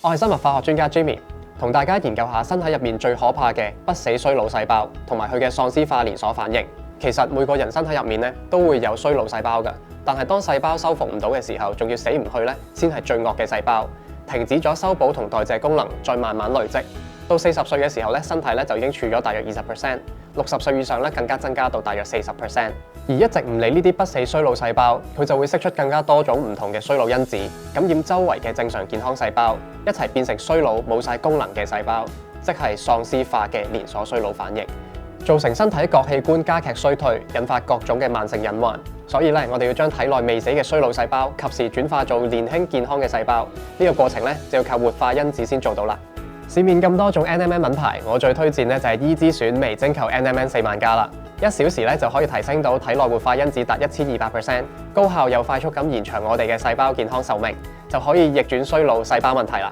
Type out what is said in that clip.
我係生物化學專家 Jimmy， 同大家研究下身體入面最可怕嘅不死衰老細胞同埋佢嘅喪屍化連鎖反應。其實每個人身體入面咧都會有衰老細胞㗎，但係當細胞修復唔到嘅時候，仲要死唔去咧，先係最惡嘅細胞。停止咗修補同代謝功能，再慢慢累積，到40歲嘅時候咧，身體咧就已經儲咗大約20%，60歲以上咧更加增加到大約40%。而一直唔理呢啲不死衰老細胞，佢就會釋出更加多種唔同嘅衰老因子，感染周圍嘅正常健康細胞，一齊變成衰老冇晒功能嘅細胞，即係喪屍化嘅連鎖衰老反應，造成身體各器官加劇衰退，引發各種嘅慢性隱患。所以咧，我哋要將體內未死嘅衰老細胞及時轉化做年輕健康嘅細胞，呢個過程咧就要靠活化因子先做到啦。市面咁多種 NMN 品牌，我最推薦咧就係伊之選微晶球 NMN 4萬加啦。1小時咧就可以提升到體內活化因子達1200%，高效又快速咁延長我哋嘅細胞健康壽命，就可以逆轉衰老細胞問題啦。